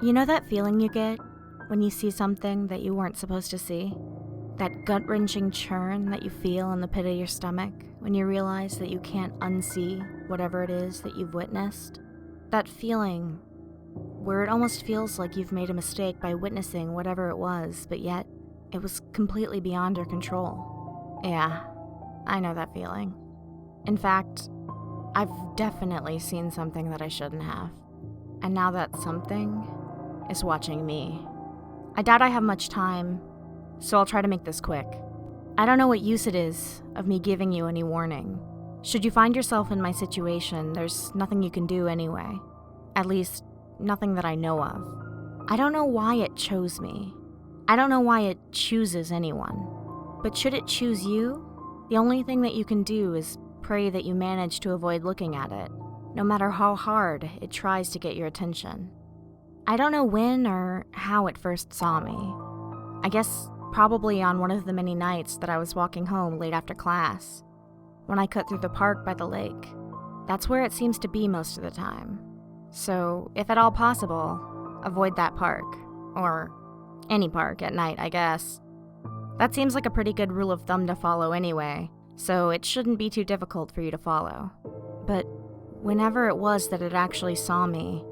You know that feeling you get when you see something that you weren't supposed to see? That gut-wrenching churn that you feel in the pit of your stomach when you realize that you can't unsee whatever it is that you've witnessed? That feeling where it almost feels like you've made a mistake by witnessing whatever it was, but yet it was completely beyond your control. Yeah, I know that feeling. In fact, I've definitely seen something that I shouldn't have. And now that something is watching me. I doubt I have much time, so I'll try to make this quick. I don't know what use it is of me giving you any warning. Should you find yourself in my situation, there's nothing you can do anyway. At least, nothing that I know of. I don't know why it chose me. I don't know why it chooses anyone. But should it choose you, the only thing that you can do is pray that you manage to avoid looking at it, no matter how hard it tries to get your attention. I don't know when or how it first saw me. I guess probably on one of the many nights that I was walking home late after class, when I cut through the park by the lake. That's where it seems to be most of the time. So, if at all possible, avoid that park. Or any park at night, I guess. That seems like a pretty good rule of thumb to follow anyway, so it shouldn't be too difficult for you to follow. But whenever it was that it actually saw me,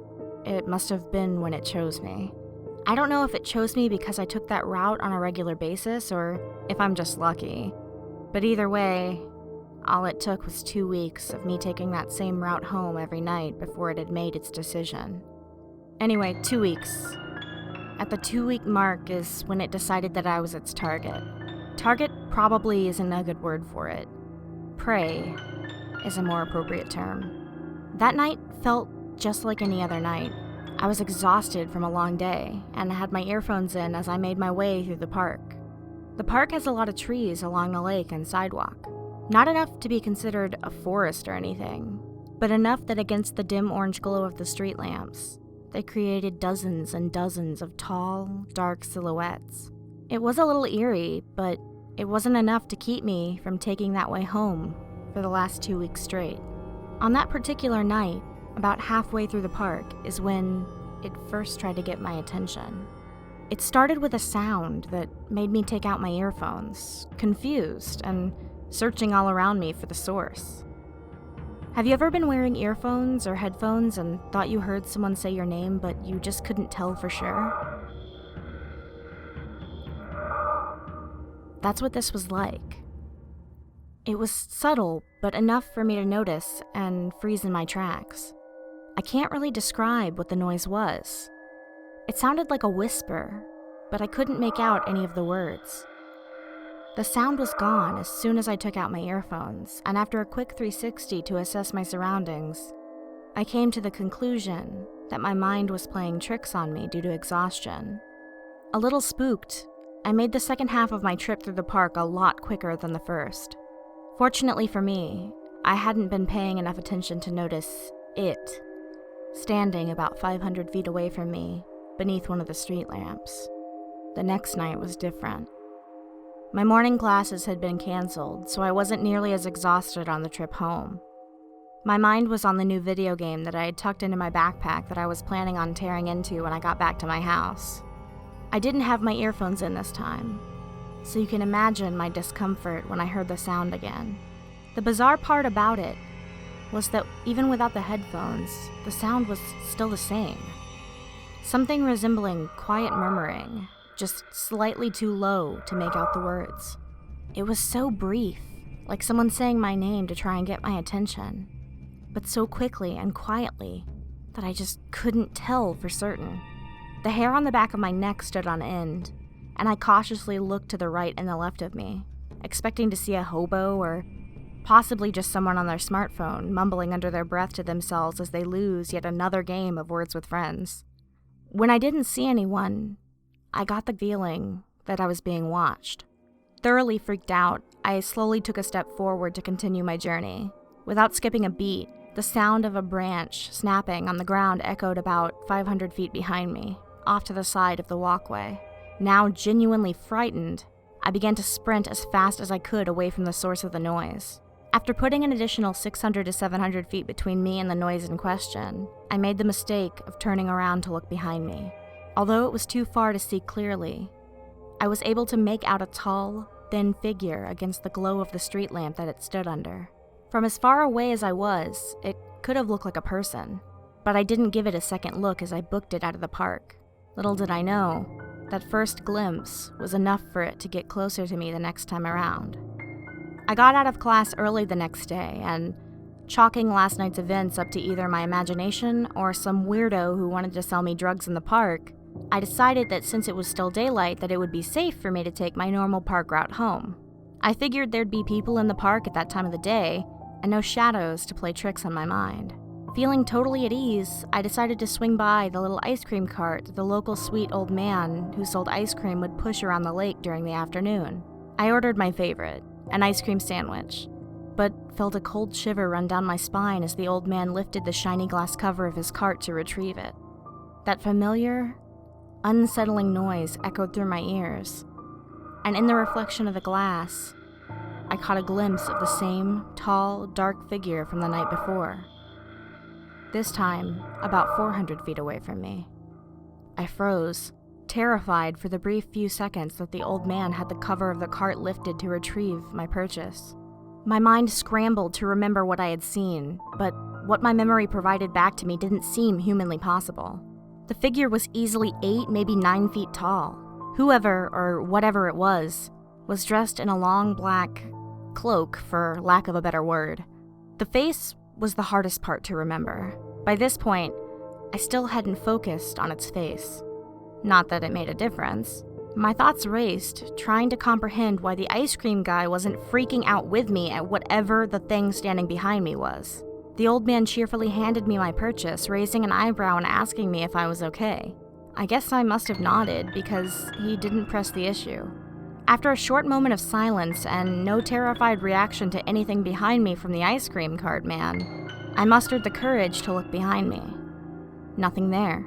it must have been when it chose me. I don't know if it chose me because I took that route on a regular basis or if I'm just lucky. But either way, all it took was 2 weeks of me taking that same route home every night before it had made its decision. Anyway, 2 weeks. At the 2-week mark is when it decided that I was its target. Target probably isn't a good word for it. Prey is a more appropriate term. That night felt just like any other night. I was exhausted from a long day and had my earphones in as I made my way through the park. The park has a lot of trees along the lake and sidewalk. Not enough to be considered a forest or anything, but enough that against the dim orange glow of the street lamps, they created dozens and dozens of tall, dark silhouettes. It was a little eerie, but it wasn't enough to keep me from taking that way home for the last 2 weeks straight. On that particular night, about halfway through the park, is when it first tried to get my attention. It started with a sound that made me take out my earphones, confused and searching all around me for the source. Have you ever been wearing earphones or headphones and thought you heard someone say your name, but you just couldn't tell for sure? That's what this was like. It was subtle, but enough for me to notice and freeze in my tracks. I can't really describe what the noise was. It sounded like a whisper, but I couldn't make out any of the words. The sound was gone as soon as I took out my earphones, and after a quick 360 to assess my surroundings, I came to the conclusion that my mind was playing tricks on me due to exhaustion. A little spooked, I made the second half of my trip through the park a lot quicker than the first. Fortunately for me, I hadn't been paying enough attention to notice it standing about 500 feet away from me beneath one of the street lamps. The next night was different. My morning classes had been canceled, so I wasn't nearly as exhausted on the trip home. My mind was on the new video game that I had tucked into my backpack that I was planning on tearing into when I got back to my house. I didn't have my earphones in this time, so you can imagine my discomfort when I heard the sound again. The bizarre part about it was that even without the headphones, the sound was still the same. Something resembling quiet murmuring, just slightly too low to make out the words. It was so brief, like someone saying my name to try and get my attention, but so quickly and quietly that I just couldn't tell for certain. The hair on the back of my neck stood on end, and I cautiously looked to the right and the left of me, expecting to see a hobo or possibly just someone on their smartphone mumbling under their breath to themselves as they lose yet another game of Words with Friends. When I didn't see anyone, I got the feeling that I was being watched. Thoroughly freaked out, I slowly took a step forward to continue my journey. Without skipping a beat, the sound of a branch snapping on the ground echoed about 500 feet behind me, off to the side of the walkway. Now genuinely frightened, I began to sprint as fast as I could away from the source of the noise. After putting an additional 600 to 700 feet between me and the noise in question, I made the mistake of turning around to look behind me. Although it was too far to see clearly, I was able to make out a tall, thin figure against the glow of the street lamp that it stood under. From as far away as I was, it could have looked like a person, but I didn't give it a second look as I booked it out of the park. Little did I know, that first glimpse was enough for it to get closer to me the next time around. I got out of class early the next day, and chalking last night's events up to either my imagination or some weirdo who wanted to sell me drugs in the park, I decided that since it was still daylight that it would be safe for me to take my normal park route home. I figured there'd be people in the park at that time of the day, and no shadows to play tricks on my mind. Feeling totally at ease, I decided to swing by the little ice cream cart that the local sweet old man who sold ice cream would push around the lake during the afternoon. I ordered my favorite, an ice cream sandwich, but felt a cold shiver run down my spine as the old man lifted the shiny glass cover of his cart to retrieve it. That familiar, unsettling noise echoed through my ears, and in the reflection of the glass, I caught a glimpse of the same tall, dark figure from the night before. This time, about 400 feet away from me. I froze, terrified for the brief few seconds that the old man had the cover of the cart lifted to retrieve my purchase. My mind scrambled to remember what I had seen, but what my memory provided back to me didn't seem humanly possible. The figure was easily 8, maybe 9 feet tall. Whoever, or whatever it was dressed in a long black cloak, for lack of a better word. The face was the hardest part to remember. By this point, I still hadn't focused on its face. Not that it made a difference. My thoughts raced, trying to comprehend why the ice cream guy wasn't freaking out with me at whatever the thing standing behind me was. The old man cheerfully handed me my purchase, raising an eyebrow and asking me if I was okay. I guess I must have nodded because he didn't press the issue. After a short moment of silence and no terrified reaction to anything behind me from the ice cream cart man, I mustered the courage to look behind me. Nothing there.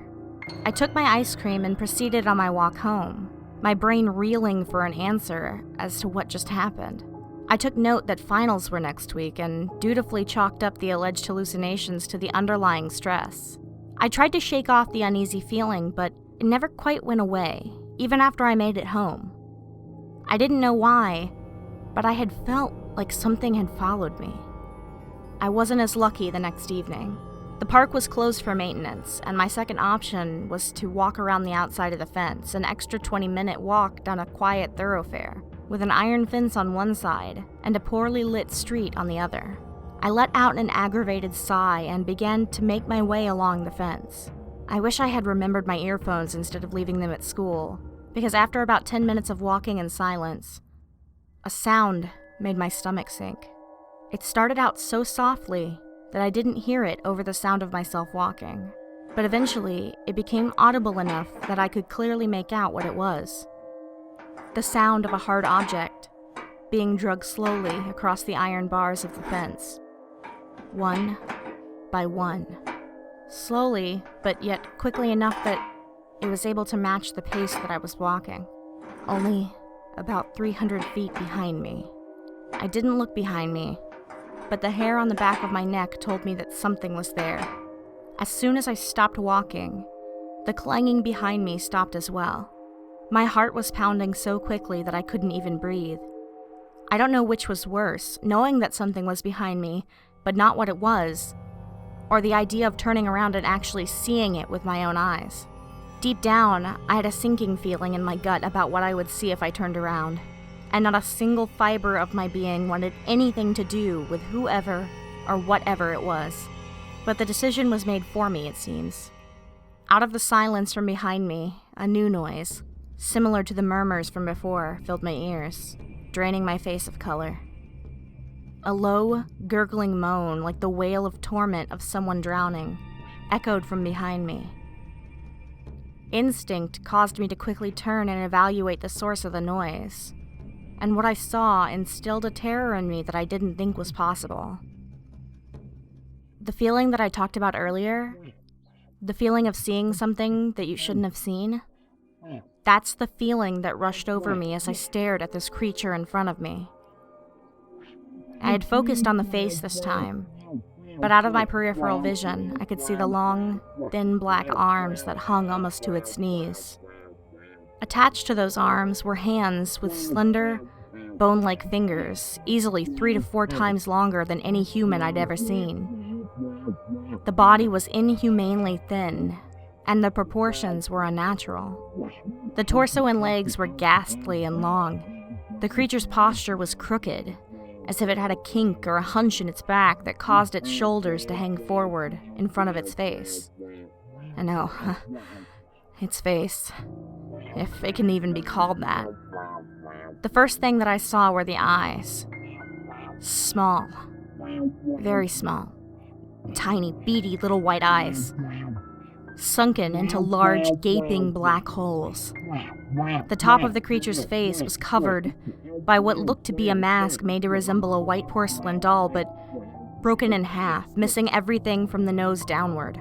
I took my ice cream and proceeded on my walk home, my brain reeling for an answer as to what just happened. I took note that finals were next week and dutifully chalked up the alleged hallucinations to the underlying stress. I tried to shake off the uneasy feeling, but it never quite went away, even after I made it home. I didn't know why, but I had felt like something had followed me. I wasn't as lucky the next evening. The park was closed for maintenance, and my second option was to walk around the outside of the fence, an extra 20-minute walk down a quiet thoroughfare, with an iron fence on one side and a poorly lit street on the other. I let out an aggravated sigh and began to make my way along the fence. I wish I had remembered my earphones instead of leaving them at school, because after about 10 minutes of walking in silence, a sound made my stomach sink. It started out so softly that I didn't hear it over the sound of myself walking, but eventually it became audible enough that I could clearly make out what it was. The sound of a hard object being dragged slowly across the iron bars of the fence, one by one. Slowly, but yet quickly enough that it was able to match the pace that I was walking. Only about 300 feet behind me. I didn't look behind me, but the hair on the back of my neck told me that something was there. As soon as I stopped walking, the clanging behind me stopped as well. My heart was pounding so quickly that I couldn't even breathe. I don't know which was worse, knowing that something was behind me, but not what it was, or the idea of turning around and actually seeing it with my own eyes. Deep down, I had a sinking feeling in my gut about what I would see if I turned around, and not a single fiber of my being wanted anything to do with whoever or whatever it was. But the decision was made for me, it seems. Out of the silence from behind me, a new noise, similar to the murmurs from before, filled my ears, draining my face of color. A low, gurgling moan, like the wail of torment of someone drowning, echoed from behind me. Instinct caused me to quickly turn and evaluate the source of the noise, and what I saw instilled a terror in me that I didn't think was possible. The feeling that I talked about earlier, the feeling of seeing something that you shouldn't have seen, that's the feeling that rushed over me as I stared at this creature in front of me. I had focused on the face this time, but out of my peripheral vision, I could see the long, thin black arms that hung almost to its knees. Attached to those arms were hands with slender, bone-like fingers, easily 3 to 4 times longer than any human I'd ever seen. The body was inhumanely thin, and the proportions were unnatural. The torso and legs were ghastly and long. The creature's posture was crooked, as if it had a kink or a hunch in its back that caused its shoulders to hang forward in front of its face. And no, its face, if it can even be called that. The first thing that I saw were the eyes. Small. Very small. Tiny, beady little white eyes. Sunken into large, gaping black holes. The top of the creature's face was covered by what looked to be a mask made to resemble a white porcelain doll, but broken in half, missing everything from the nose downward.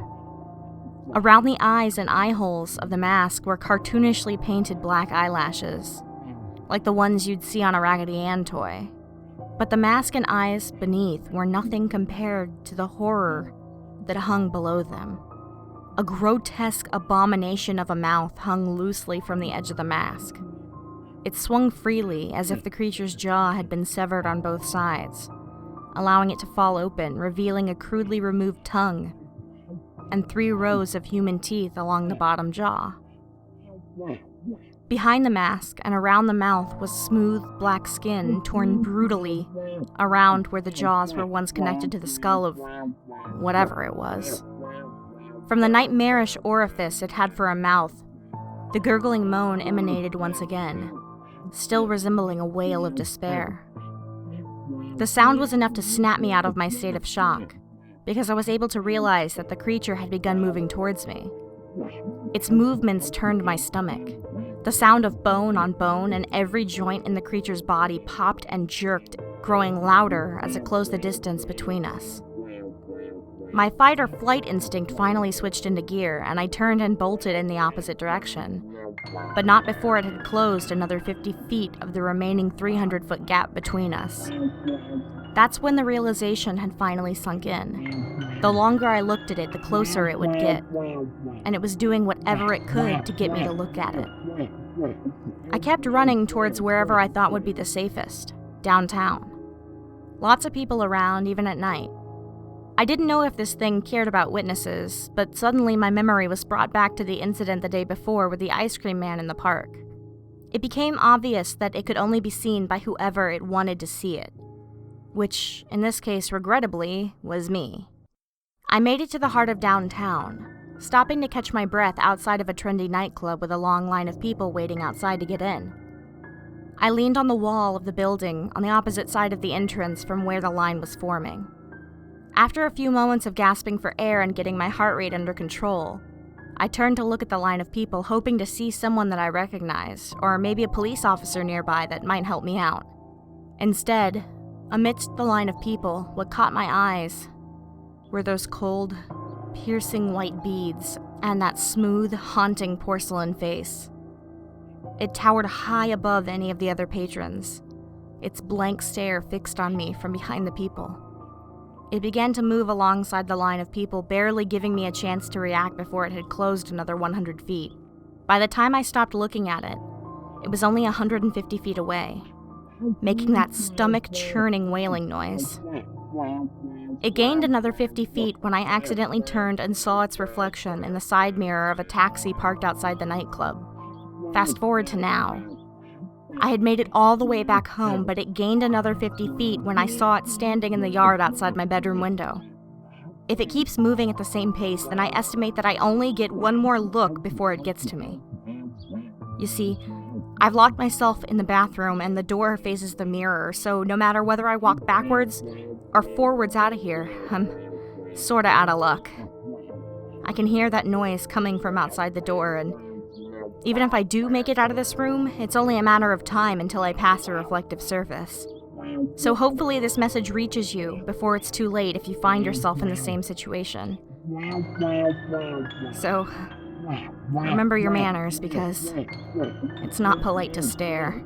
Around the eyes and eye holes of the mask were cartoonishly painted black eyelashes, like the ones you'd see on a Raggedy Ann toy. But the mask and eyes beneath were nothing compared to the horror that hung below them. A grotesque abomination of a mouth hung loosely from the edge of the mask. It swung freely as if the creature's jaw had been severed on both sides, allowing it to fall open, revealing a crudely removed tongue and 3 rows of human teeth along the bottom jaw. Behind the mask and around the mouth was smooth black skin torn brutally around where the jaws were once connected to the skull of whatever it was. From the nightmarish orifice it had for a mouth, the gurgling moan emanated once again, still resembling a wail of despair. The sound was enough to snap me out of my state of shock, because I was able to realize that the creature had begun moving towards me. Its movements turned my stomach. The sound of bone on bone and every joint in the creature's body popped and jerked, growing louder as it closed the distance between us. My fight or flight instinct finally switched into gear, and I turned and bolted in the opposite direction, but not before it had closed another 50 feet of the remaining 300-foot gap between us. That's when the realization had finally sunk in. The longer I looked at it, the closer it would get, and it was doing whatever it could to get me to look at it. I kept running towards wherever I thought would be the safest, downtown. Lots of people around, even at night. I didn't know if this thing cared about witnesses, but suddenly my memory was brought back to the incident the day before with the ice cream man in the park. It became obvious that it could only be seen by whoever it wanted to see it, which, in this case, regrettably, was me. I made it to the heart of downtown, stopping to catch my breath outside of a trendy nightclub with a long line of people waiting outside to get in. I leaned on the wall of the building on the opposite side of the entrance from where the line was forming. After a few moments of gasping for air and getting my heart rate under control, I turned to look at the line of people, hoping to see someone that I recognized, or maybe a police officer nearby that might help me out. Instead, amidst the line of people, what caught my eyes were those cold, piercing white beads and that smooth, haunting porcelain face. It towered high above any of the other patrons, its blank stare fixed on me from behind the people. It began to move alongside the line of people, barely giving me a chance to react before it had closed another 100 feet. By the time I stopped looking at it, it was only 150 feet away, making that stomach-churning wailing noise. It gained another 50 feet when I accidentally turned and saw its reflection in the side mirror of a taxi parked outside the nightclub. Fast forward to now. I had made it all the way back home, but it gained another 50 feet when I saw it standing in the yard outside my bedroom window. If it keeps moving at the same pace, then I estimate that I only get one more look before it gets to me. You see, I've locked myself in the bathroom and the door faces the mirror, so no matter whether I walk backwards or forwards out of here, I'm sorta out of luck. I can hear that noise coming from outside the door, and even if I do make it out of this room, it's only a matter of time until I pass a reflective surface. So hopefully this message reaches you before it's too late if you find yourself in the same situation. So, remember your manners, because it's not polite to stare.